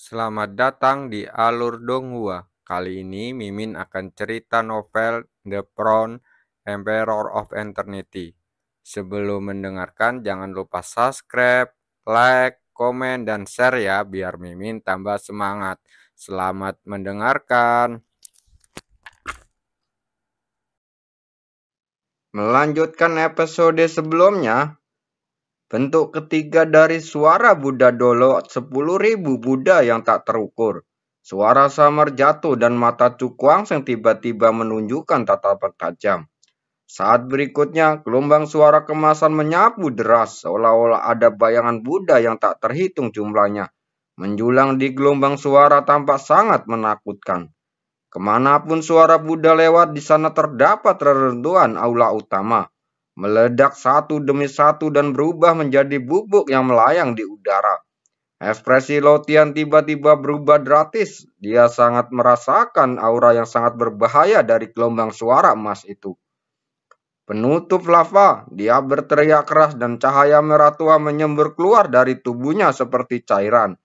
Selamat datang di Alur Donghua. Kali ini Mimin akan cerita novel The Crown, Emperor of Eternity. Sebelum mendengarkan, jangan lupa subscribe, like, komen, dan share ya, biar Mimin tambah semangat. Selamat mendengarkan. Melanjutkan episode sebelumnya, bentuk ketiga dari suara Buddha Dolo 10.000 Buddha yang tak terukur. Suara samar jatuh dan mata Cukuangseng tiba-tiba menunjukkan tatapan tajam. Saat berikutnya, gelombang suara kemasan menyapu deras, seolah-olah ada bayangan Buddha yang tak terhitung jumlahnya. Menjulang di gelombang suara tampak sangat menakutkan. Kemanapun suara Buddha lewat, di sana terdapat reruntuhan aula utama, meledak satu demi satu dan berubah menjadi bubuk yang melayang di udara. Ekspresi Lotian tiba-tiba berubah drastis. Dia sangat merasakan aura yang sangat berbahaya dari gelombang suara emas itu. Penutup lava, dia berteriak keras dan cahaya merah tua menyembur keluar dari tubuhnya seperti cairan.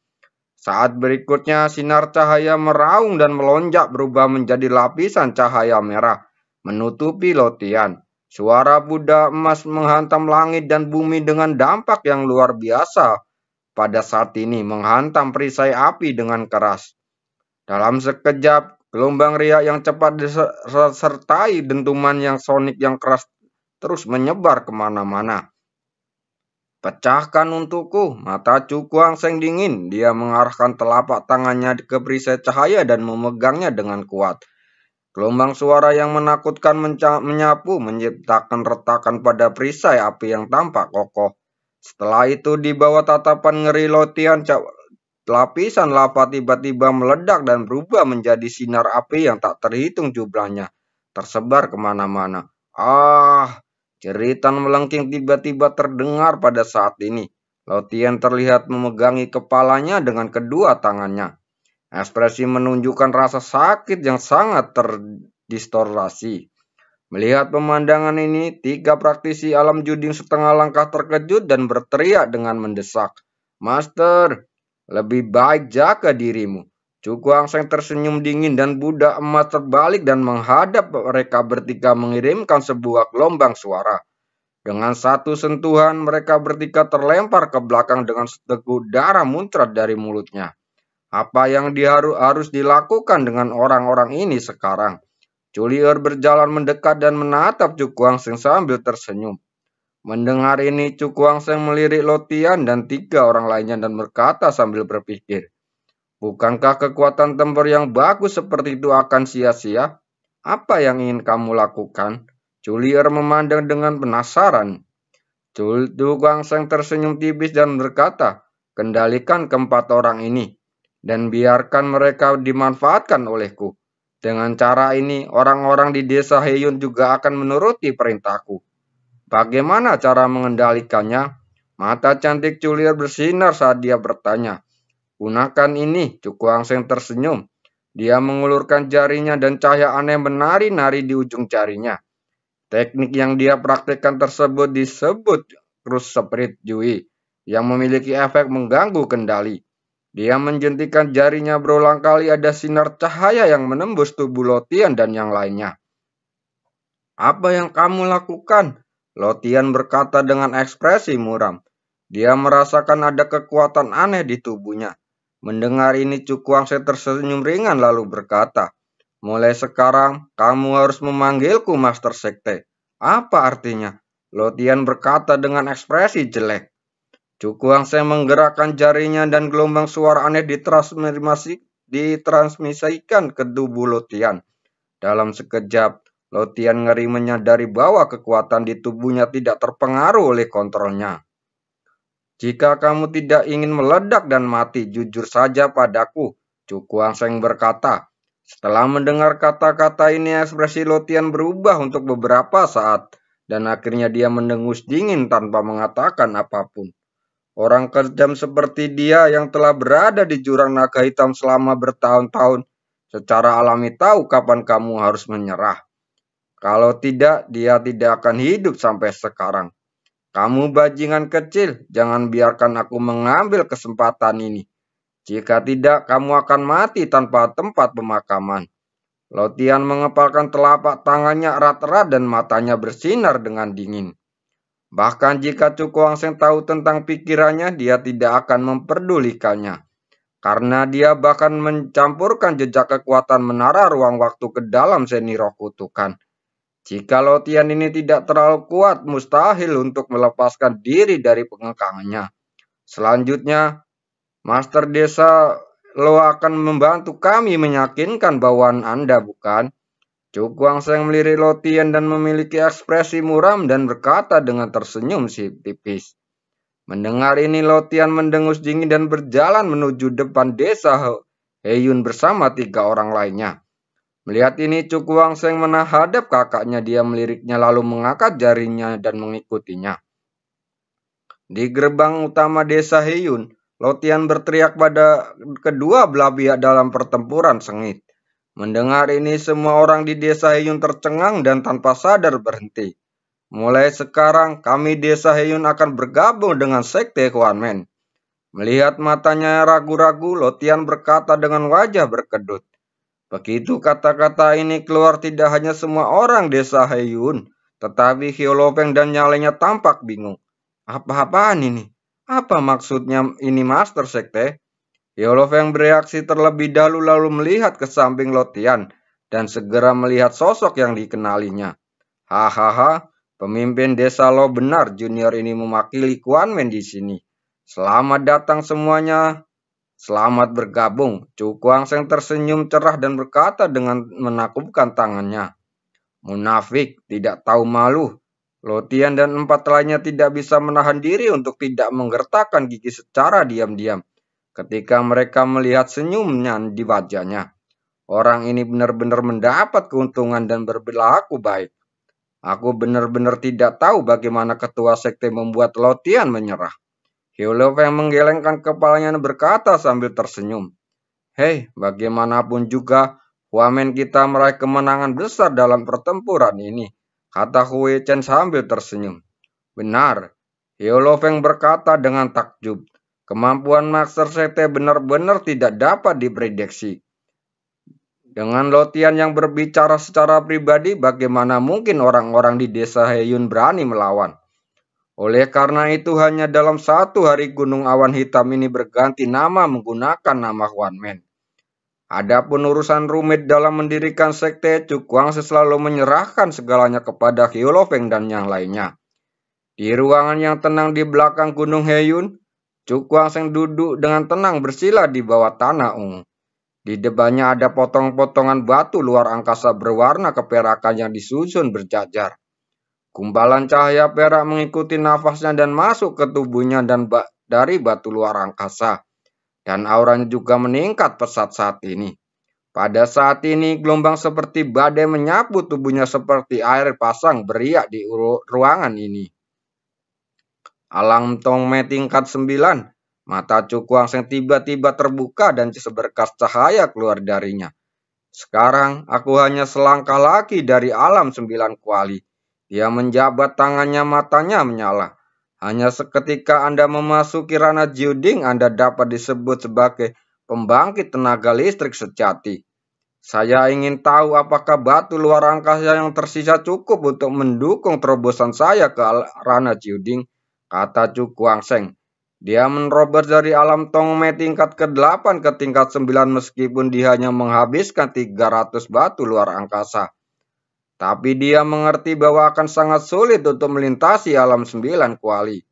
Saat berikutnya, sinar cahaya meraung dan melonjak berubah menjadi lapisan cahaya merah, menutupi Lotian. Suara Buddha emas menghantam langit dan bumi dengan dampak yang luar biasa. Pada saat ini, menghantam perisai api dengan keras. Dalam sekejap, gelombang riak yang cepat disertai dentuman yang sonik yang keras terus menyebar kemana-mana. Pecahkan untukku, mata Cukuangseng dingin. Dia mengarahkan telapak tangannya ke perisai cahaya dan memegangnya dengan kuat. Gelombang suara yang menakutkan menyapu, menciptakan retakan pada perisai api yang tampak kokoh. Setelah itu, di bawah tatapan ngeri Lotian, lapisan lava tiba-tiba meledak dan berubah menjadi sinar api yang tak terhitung jumlahnya, tersebar kemana-mana. Jeritan melengking tiba-tiba terdengar pada saat ini. Lotian terlihat memegangi kepalanya dengan kedua tangannya. Ekspresi menunjukkan rasa sakit yang sangat terdistorsi. Melihat pemandangan ini, tiga praktisi alam juding setengah langkah terkejut dan berteriak dengan mendesak. Master, lebih baik jaga dirimu. Cukuangseng tersenyum dingin dan Buddha emas terbalik dan menghadap mereka bertiga mengirimkan sebuah gelombang suara. Dengan satu sentuhan, mereka bertiga terlempar ke belakang dengan seteguk darah muncrat dari mulutnya. Apa yang harus dilakukan dengan orang-orang ini sekarang? Julier berjalan mendekat dan menatap Cukuangseng sambil tersenyum. Mendengar ini, Cukuangseng melirik Lotian dan tiga orang lainnya dan berkata sambil berpikir, bukankah kekuatan tempur yang bagus seperti itu akan sia-sia? Apa yang ingin kamu lakukan? Julier memandang dengan penasaran. Cukuangseng tersenyum tipis dan berkata, kendalikan keempat orang ini dan biarkan mereka dimanfaatkan olehku. Dengan cara ini, orang-orang di desa Heyun juga akan menuruti perintahku. Bagaimana cara mengendalikannya? Mata cantik Julier bersinar saat dia bertanya. Gunakan ini, Cukuangseng tersenyum. Dia mengulurkan jarinya dan cahaya aneh menari-nari di ujung jarinya. Teknik yang dia praktikkan tersebut disebut Cross Spirit Jui, yang memiliki efek mengganggu kendali. Dia menjentikan jarinya berulang kali, ada sinar cahaya yang menembus tubuh Lotian dan yang lainnya. Apa yang kamu lakukan? Lotian berkata dengan ekspresi muram. Dia merasakan ada kekuatan aneh di tubuhnya. Mendengar ini Cukuangseng tersenyum ringan lalu berkata, mulai sekarang kamu harus memanggilku Master Sekte. Apa artinya? Lotian berkata dengan ekspresi jelek. Cukuangseng menggerakkan jarinya dan gelombang suara aneh ditransmisikan ke tubuh Lotian. Dalam sekejap, Lotian ngeri menyadari bahwa kekuatan di tubuhnya tidak terpengaruh oleh kontrolnya. Jika kamu tidak ingin meledak dan mati, jujur saja padaku, Cukuangseng berkata. Setelah mendengar kata-kata ini, ekspresi Lotian berubah untuk beberapa saat, dan akhirnya dia mendengus dingin tanpa mengatakan apapun. Orang kejam seperti dia yang telah berada di jurang naga hitam selama bertahun-tahun, secara alami tahu kapan kamu harus menyerah. Kalau tidak, dia tidak akan hidup sampai sekarang. Kamu bajingan kecil, jangan biarkan aku mengambil kesempatan ini. Jika tidak, kamu akan mati tanpa tempat pemakaman. Lotian mengepalkan telapak tangannya erat-erat dan matanya bersinar dengan dingin. Bahkan jika Cuku Wangseng tahu tentang pikirannya, dia tidak akan memperdulikannya. Karena dia bahkan mencampurkan jejak kekuatan menara ruang waktu ke dalam seni roh kutukan. Jika Lotian ini tidak terlalu kuat, mustahil untuk melepaskan diri dari pengekangannya. Selanjutnya, Master Desa Lo akan membantu kami meyakinkan bawaan Anda, bukan? Cukuang Seng melirik Lotian dan memiliki ekspresi muram dan berkata dengan tersenyum si tipis. Mendengar ini Lotian mendengus dingin dan berjalan menuju depan desa Heyun bersama 3 orang lainnya. Melihat ini Cukuang Seng menghadap kakaknya, dia meliriknya lalu mengangkat jarinya dan mengikutinya. Di gerbang utama desa Heyun, Lotian berteriak pada kedua belah pihak dalam pertempuran sengit. Mendengar ini semua orang di desa Heyun tercengang dan tanpa sadar berhenti. Mulai sekarang kami desa Heyun akan bergabung dengan sekte Huanmen. Melihat matanya ragu-ragu, Lotian berkata dengan wajah berkedut. Begitu kata-kata ini keluar, tidak hanya semua orang desa Heyun, tetapi Hyolopeng dan yang lainnya tampak bingung. Apa-apaan ini? Apa maksudnya ini Master Sekte? Hyolopeng bereaksi terlebih dahulu lalu melihat ke samping Lotian dan segera melihat sosok yang dikenalinya. Hahaha, pemimpin desa Lo benar, junior ini mewakili Kuanmen di sini. Selamat datang semuanya. Selamat bergabung. Cuku Wangseng tersenyum cerah dan berkata dengan menakupkan tangannya. Munafik, tidak tahu malu. Lotian dan 4 lainnya tidak bisa menahan diri untuk tidak menggertakkan gigi secara diam-diam ketika mereka melihat senyumnya di wajahnya. Orang ini benar-benar mendapat keuntungan dan berlaku baik. Aku benar-benar tidak tahu bagaimana ketua sekte membuat Lotian menyerah. Hyolopeng menggelengkan kepalanya dan berkata sambil tersenyum. Hei, bagaimanapun juga, wamen kita meraih kemenangan besar dalam pertempuran ini, kata Hui Chen sambil tersenyum. Benar, Hyolopeng berkata dengan takjub. Kemampuan Master Sekte benar-benar tidak dapat diprediksi. Dengan Lotian yang berbicara secara pribadi, bagaimana mungkin orang-orang di desa Heyun berani melawan? Oleh karena itu, hanya dalam 1 hari Gunung Awan Hitam ini berganti nama menggunakan nama Huanmen. Adapun urusan rumit dalam mendirikan sekte, Cukuang selalu menyerahkan segalanya kepada Hyolopeng dan yang lainnya. Di ruangan yang tenang di belakang Gunung Heyun, Cukuang Seng duduk dengan tenang bersila di bawah tanah ungu. Di depannya ada potong-potongan batu luar angkasa berwarna keperakan yang disusun berjajar. Gumpalan cahaya perak mengikuti nafasnya dan masuk ke tubuhnya dan dari batu luar angkasa. Dan auranya juga meningkat pesat saat ini. Pada saat ini, gelombang seperti badai menyapu tubuhnya seperti air pasang beriak di ruangan ini. Alam Tongme tingkat 9. Mata Cuku Wangseng tiba-tiba terbuka dan seberkas cahaya keluar darinya. Sekarang, aku hanya selangkah lagi dari alam 9 kuali. Dia menjabat tangannya, matanya menyala. Hanya seketika Anda memasuki ranah Jiuding, Anda dapat disebut sebagai pembangkit tenaga listrik sejati. Saya ingin tahu apakah batu luar angkasa yang tersisa cukup untuk mendukung terobosan saya ke ranah Jiuding, kata Cuku Wangseng. Dia menerobos dari alam Tongme tingkat ke-8 ke tingkat 9 meskipun dia hanya menghabiskan 300 batu luar angkasa. Tapi dia mengerti bahwa akan sangat sulit untuk melintasi alam 9 kuali.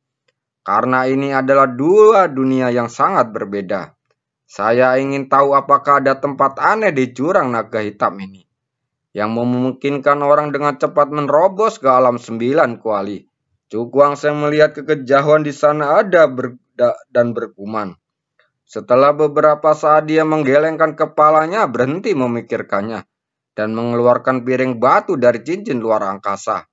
Karena ini adalah 2 dunia yang sangat berbeda. Saya ingin tahu apakah ada tempat aneh di jurang naga hitam ini, yang memungkinkan orang dengan cepat menerobos ke alam 9 kuali. Cuku Wangseng melihat kekejauhan di sana ada dan bergumam. Setelah beberapa saat dia menggelengkan kepalanya, berhenti memikirkannya, dan mengeluarkan piring batu dari cincin luar angkasa.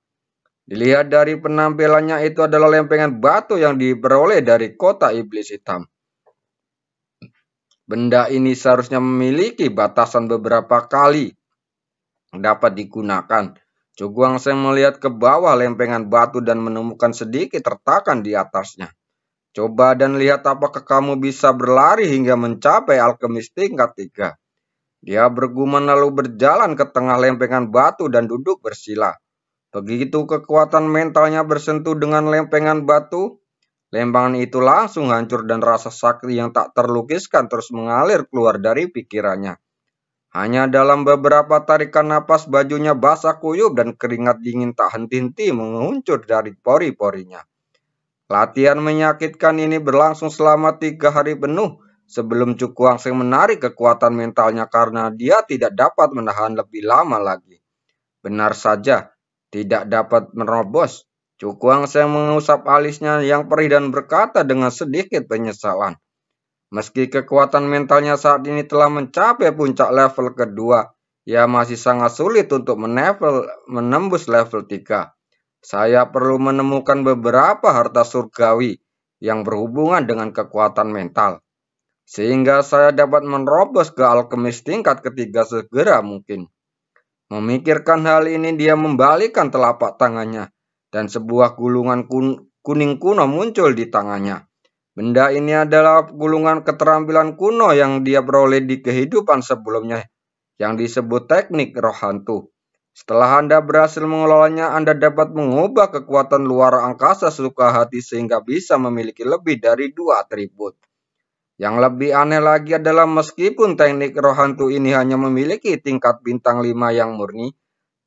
Dilihat dari penampilannya, itu adalah lempengan batu yang diperoleh dari kota iblis hitam. Benda ini seharusnya memiliki batasan beberapa kali dapat digunakan. Cuku Wangseng melihat ke bawah lempengan batu dan menemukan sedikit retakan di atasnya. Coba dan lihat apakah kamu bisa berlari hingga mencapai alkemis tingkat 3. Dia bergumam lalu berjalan ke tengah lempengan batu dan duduk bersila. Begitu kekuatan mentalnya bersentuh dengan lempengan batu, lempengan itu langsung hancur dan rasa sakit yang tak terlukiskan terus mengalir keluar dari pikirannya. Hanya dalam beberapa tarikan napas bajunya basah kuyup dan keringat dingin tak henti-henti menguncur dari pori-porinya. Latihan menyakitkan ini berlangsung selama 3 hari penuh sebelum Cukuangseng menarik kekuatan mentalnya karena dia tidak dapat menahan lebih lama lagi. Benar saja, tidak dapat menerobos. Cukuangseng mengusap alisnya yang perih dan berkata dengan sedikit penyesalan. Meski kekuatan mentalnya saat ini telah mencapai puncak level kedua, ia masih sangat sulit untuk menembus level 3. Saya perlu menemukan beberapa harta surgawi yang berhubungan dengan kekuatan mental, sehingga saya dapat menerobos ke alkemis tingkat ketiga segera mungkin. Memikirkan hal ini, dia membalikkan telapak tangannya, dan sebuah gulungan kuning kuno muncul di tangannya. Benda ini adalah gulungan keterampilan kuno yang dia peroleh di kehidupan sebelumnya, yang disebut teknik roh hantu. Setelah Anda berhasil mengelolanya, Anda dapat mengubah kekuatan luar angkasa sesuka hati sehingga bisa memiliki lebih dari 2 atribut. Yang lebih aneh lagi adalah meskipun teknik roh hantu ini hanya memiliki tingkat bintang 5 yang murni,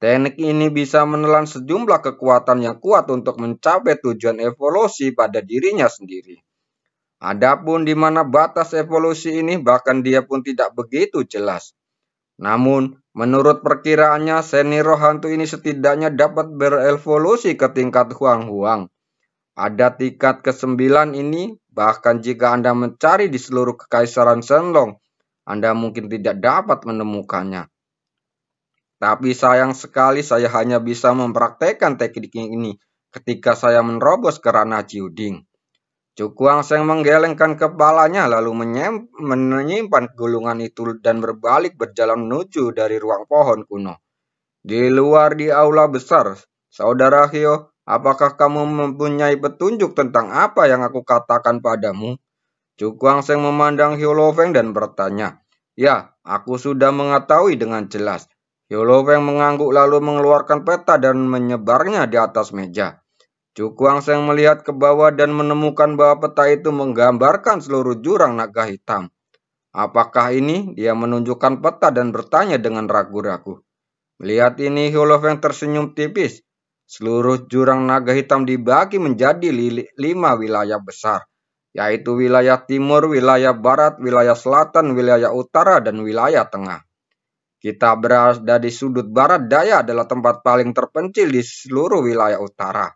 teknik ini bisa menelan sejumlah kekuatan yang kuat untuk mencapai tujuan evolusi pada dirinya sendiri. Adapun di mana batas evolusi ini, bahkan dia pun tidak begitu jelas. Namun, menurut perkiraannya, seni roh hantu ini setidaknya dapat berevolusi ke tingkat huang-huang. Ada tingkat ke-9 ini, bahkan jika Anda mencari di seluruh kekaisaran Shenlong, Anda mungkin tidak dapat menemukannya. Tapi sayang sekali saya hanya bisa mempraktekkan teknik ini ketika saya menerobos ke ranah Jiuding. Cukuangseng menggelengkan kepalanya lalu menyimpan gulungan itu dan berbalik berjalan menuju dari ruang pohon kuno. Di luar di aula besar, Saudara Hyo, apakah kamu mempunyai petunjuk tentang apa yang aku katakan padamu? Cukuangseng memandang Hyo Lofeng dan bertanya. Ya, aku sudah mengetahui dengan jelas. Hyo Lofeng mengangguk lalu mengeluarkan peta dan menyebarnya di atas meja. Cukuangseng melihat ke bawah dan menemukan bahwa peta itu menggambarkan seluruh jurang naga hitam. Apakah ini? Dia menunjukkan peta dan bertanya dengan ragu-ragu. Melihat ini, Hyoloveng tersenyum tipis. Seluruh jurang naga hitam dibagi menjadi 5 wilayah besar, yaitu wilayah timur, wilayah barat, wilayah selatan, wilayah utara, dan wilayah tengah. Kita berada di sudut barat daya adalah tempat paling terpencil di seluruh wilayah utara.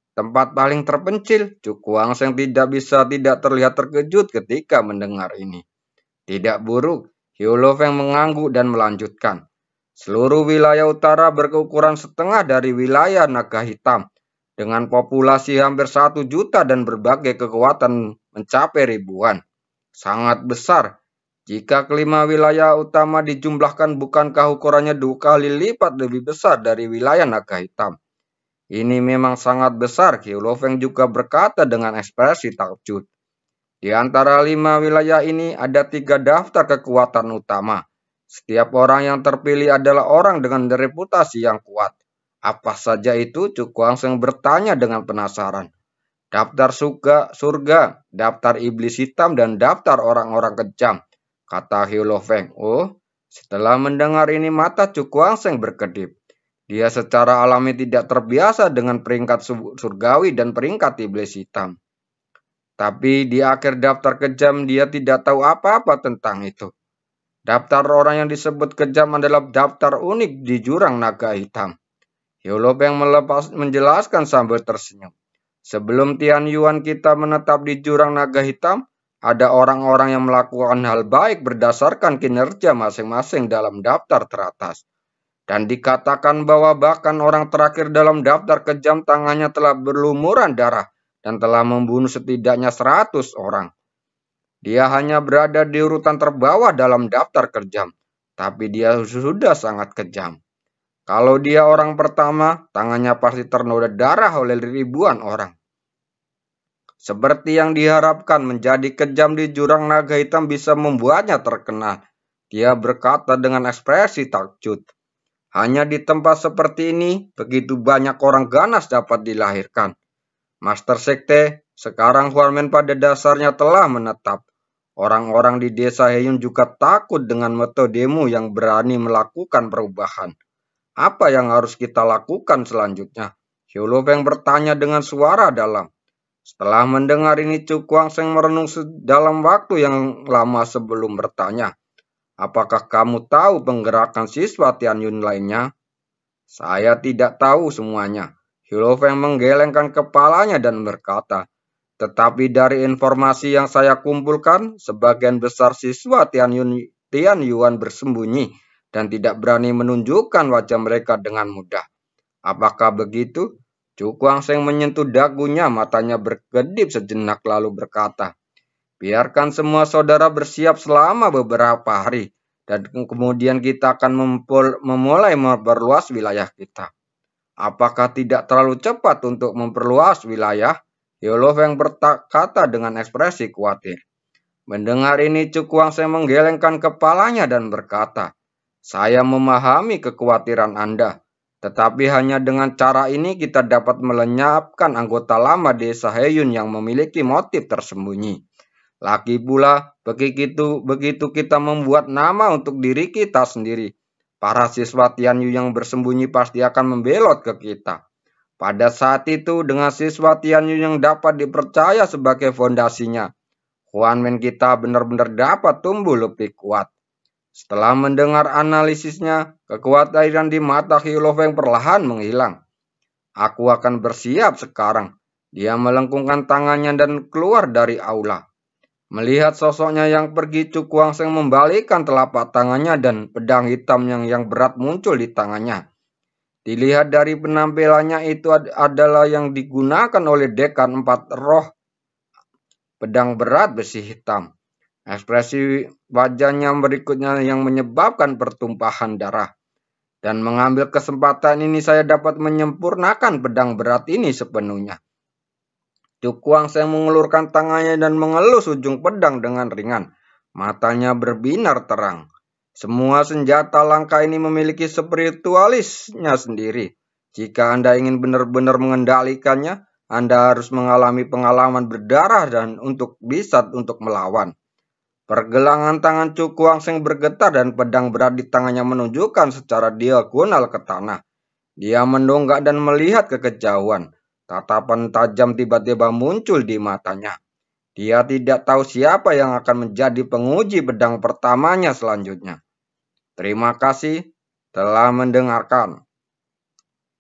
Tempat paling terpencil, Cukuangseng tidak terlihat terkejut ketika mendengar ini. Tidak buruk, Hyo Lofeng mengangguk dan melanjutkan. Seluruh wilayah utara berukuran setengah dari wilayah naga hitam, dengan populasi hampir 1 juta dan berbagai kekuatan mencapai ribuan. Sangat besar. Jika kelima wilayah utama dijumlahkan, bukankah ukurannya 2 kali lipat lebih besar dari wilayah naga hitam? Ini memang sangat besar, Hyo Lofeng juga berkata dengan ekspresi takjub. Di antara 5 wilayah ini ada 3 daftar kekuatan utama. Setiap orang yang terpilih adalah orang dengan reputasi yang kuat. Apa saja itu? Cukuangseng bertanya dengan penasaran. Daftar surga, daftar iblis hitam, dan daftar orang-orang kejam, kata Hyo Lofeng. Oh, setelah mendengar ini mata Cukuangseng berkedip. Dia secara alami tidak terbiasa dengan peringkat surgawi dan peringkat iblis hitam. Tapi di akhir daftar kejam dia tidak tahu apa-apa tentang itu. Daftar orang yang disebut kejam adalah daftar unik di jurang naga hitam. Hyolop yang menjelaskan sambil tersenyum. Sebelum Tian Yuan kita menetap di jurang naga hitam, ada orang-orang yang melakukan hal baik berdasarkan kinerja masing-masing dalam daftar teratas. Dan dikatakan bahwa bahkan orang terakhir dalam daftar kejam tangannya telah berlumuran darah dan telah membunuh setidaknya 100 orang. Dia hanya berada di urutan terbawah dalam daftar kejam, tapi dia sudah sangat kejam. Kalau dia orang pertama, tangannya pasti ternoda darah oleh ribuan orang. Seperti yang diharapkan, menjadi kejam di jurang naga hitam bisa membuatnya terkenal. Dia berkata dengan ekspresi takjub. Hanya di tempat seperti ini, begitu banyak orang ganas dapat dilahirkan. Master Sekte, sekarang Huarmen pada dasarnya telah menetap. Orang-orang di desa Heyun juga takut dengan metodemu yang berani melakukan perubahan. Apa yang harus kita lakukan selanjutnya? Hyolofeng bertanya dengan suara dalam. Setelah mendengar ini, Cukuang Seng merenung dalam waktu yang lama sebelum bertanya. Apakah kamu tahu penggerakan siswa Tianyun lainnya? Saya tidak tahu semuanya. Hyolofeng menggelengkan kepalanya dan berkata, tetapi dari informasi yang saya kumpulkan, sebagian besar siswa Tianyuan bersembunyi dan tidak berani menunjukkan wajah mereka dengan mudah. Apakah begitu? Cukuang Seng menyentuh dagunya, matanya berkedip sejenak lalu berkata, biarkan semua saudara bersiap selama beberapa hari, dan kemudian kita akan memulai memperluas wilayah kita. Apakah tidak terlalu cepat untuk memperluas wilayah? Hyolofeng berkata dengan ekspresi khawatir. Mendengar ini, Cukuang Seng menggelengkan kepalanya dan berkata, saya memahami kekhawatiran Anda. Tetapi hanya dengan cara ini kita dapat melenyapkan anggota lama desa Heyun yang memiliki motif tersembunyi. Lagi pula, begitu kita membuat nama untuk diri kita sendiri, para siswa Tianyu yang bersembunyi pasti akan membelot ke kita. Pada saat itu, dengan siswa Tianyu yang dapat dipercaya sebagai fondasinya, Huanmen kita benar-benar dapat tumbuh lebih kuat. Setelah mendengar analisisnya, kekhawatiran di mata Hyolofeng perlahan menghilang. Aku akan bersiap sekarang. Dia melengkungkan tangannya dan keluar dari aula. Melihat sosoknya yang pergi, Cukuang Seng membalikkan telapak tangannya dan pedang hitam yang berat muncul di tangannya. Dilihat dari penampilannya, itu adalah yang digunakan oleh Dekan Empat Roh, pedang berat besi hitam. Ekspresi wajahnya berikutnya yang menyebabkan pertumpahan darah. Dan mengambil kesempatan ini saya dapat menyempurnakan pedang berat ini sepenuhnya. Cukuang Seng mengulurkan tangannya dan mengelus ujung pedang dengan ringan. Matanya berbinar terang. Semua senjata langka ini memiliki spiritualisnya sendiri. Jika Anda ingin benar-benar mengendalikannya, Anda harus mengalami pengalaman berdarah dan bisa melawan. Pergelangan tangan Cukuang Seng bergetar dan pedang berat di tangannya menunjukkan secara diagonal ke tanah. Dia mendongak dan melihat ke kejauhan. Tatapan tajam tiba-tiba muncul di matanya. Dia tidak tahu siapa yang akan menjadi penguji pedang pertamanya selanjutnya. Terima kasih telah mendengarkan.